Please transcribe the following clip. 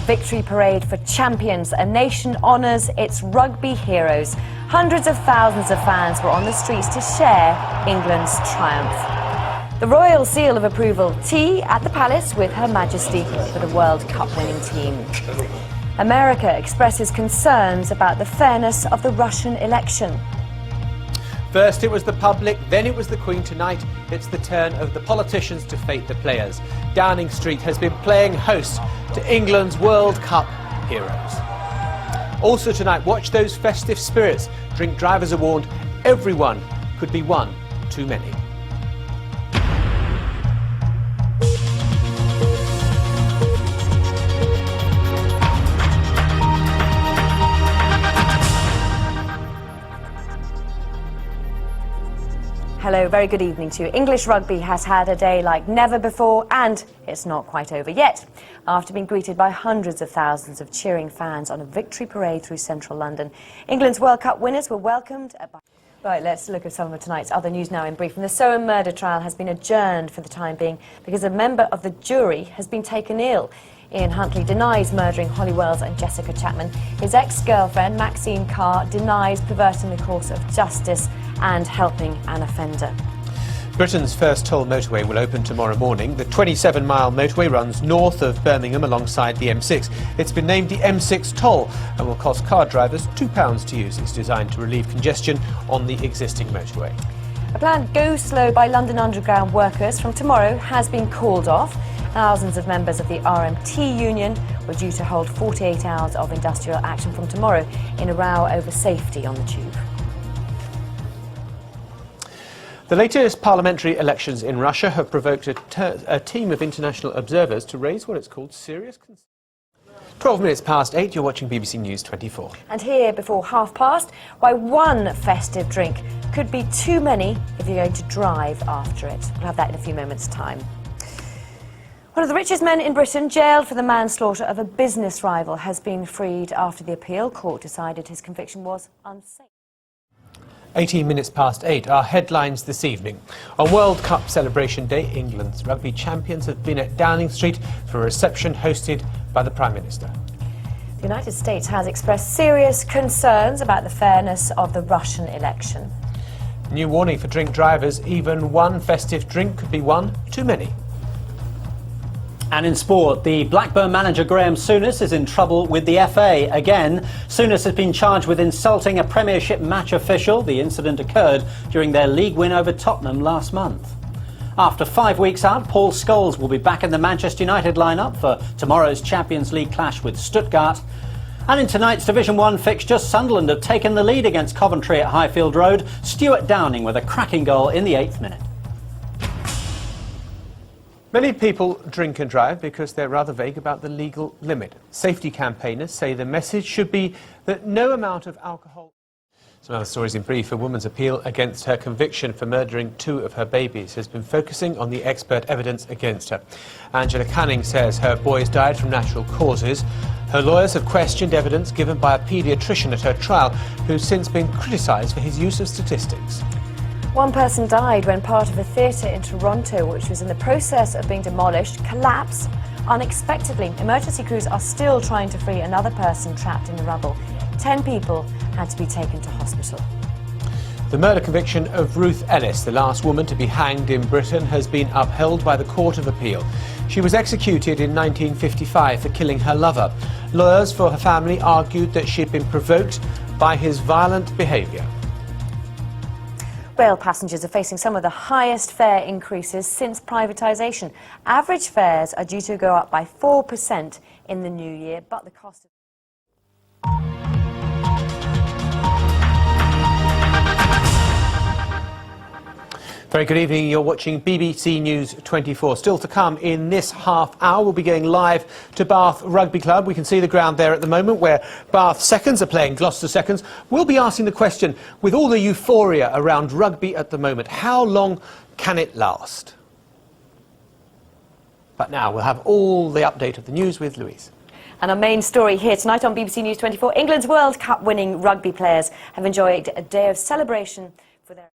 victory parade for champions. A nation honours its rugby heroes. Hundreds of thousands of fans were on the streets to share England's triumph. The royal seal of approval, tea at the palace with Her Majesty for the World Cup winning team. America expresses concerns about the fairness of the Russian election. First it was the public, then it was the Queen. Tonight it's the turn of the politicians to fate the players. Downing Street has been playing host to England's World Cup heroes. Also tonight, watch those festive spirits. Drink drivers are warned everyone could be one too many. Hello, very good evening to you. English rugby has had a day like never before, and it's not quite over yet. After being greeted by hundreds of thousands of cheering fans on a victory parade through central London, England's World Cup winners were welcomed by... Right, let's look at some of tonight's other news now in brief. And the Soho murder trial has been adjourned for the time being because a member of the jury has been taken ill. Ian Huntley denies murdering Holly Wells and Jessica Chapman. His ex-girlfriend, Maxine Carr, denies perverting the course of justice and helping an offender. Britain's first toll motorway will open tomorrow morning. The 27-mile motorway runs north of Birmingham alongside the M6. It's been named the M6 toll and will cost car drivers £2 to use. It's designed to relieve congestion on the existing motorway. A planned go slow by London Underground workers from tomorrow has been called off. Thousands of members of the RMT union were due to hold 48 hours of industrial action from tomorrow in a row over safety on the tube. The latest parliamentary elections in Russia have provoked a team of international observers to raise what it's called serious concerns. 12 minutes past 8, you're watching BBC News 24. And here, before past, why one festive drink could be too many if you're going to drive after it. We'll have that in a few moments' time. One of the richest men in Britain, jailed for the manslaughter of a business rival, has been freed after the appeal court decided his conviction was unsafe. 18 minutes past 8, our headlines this evening. On World Cup Celebration Day, England's rugby champions have been at Downing Street for a reception hosted by the Prime Minister. The United States has expressed serious concerns about the fairness of the Russian election. New warning for drink drivers, even one festive drink could be one too many. And in sport, the Blackburn manager Graham Souness is in trouble with the FA again. Souness has been charged with insulting a Premiership match official. The incident occurred during their league win over Tottenham last month. After 5 weeks out, Paul Scholes will be back in the Manchester United lineup for tomorrow's Champions League clash with Stuttgart. And in tonight's Division 1 fixture, Sunderland have taken the lead against Coventry at Highfield Road. Stuart Downing with a cracking goal in the 8th minute. Many people drink and drive because they're rather vague about the legal limit. Safety campaigners say the message should be that no amount of alcohol... Some other stories in brief. A woman's appeal against her conviction for murdering 2 of her babies has been focusing on the expert evidence against her. Angela Canning says her boys died from natural causes. Her lawyers have questioned evidence given by a paediatrician at her trial, who's since been criticised for his use of statistics. One person died when part of a theatre in Toronto, which was in the process of being demolished, collapsed unexpectedly. Emergency crews are still trying to free another person trapped in the rubble. 10 people had to be taken to hospital. The murder conviction of Ruth Ellis, the last woman to be hanged in Britain, has been upheld by the Court of Appeal. She was executed in 1955 for killing her lover. Lawyers for her family argued that she had been provoked by his violent behaviour. Rail passengers are facing some of the highest fare increases since privatisation. Average fares are due to go up by 4% in the new year, but the cost of... Very good evening, you're watching BBC News 24. Still to come in this half hour, we'll be going live to Bath Rugby Club. We can see the ground there at the moment where Bath Seconds are playing Gloucester Seconds. We'll be asking the question, with all the euphoria around rugby at the moment, how long can it last? But now we'll have all the update of the news with Louise. And our main story here tonight on BBC News 24, England's World Cup winning rugby players have enjoyed a day of celebration for their...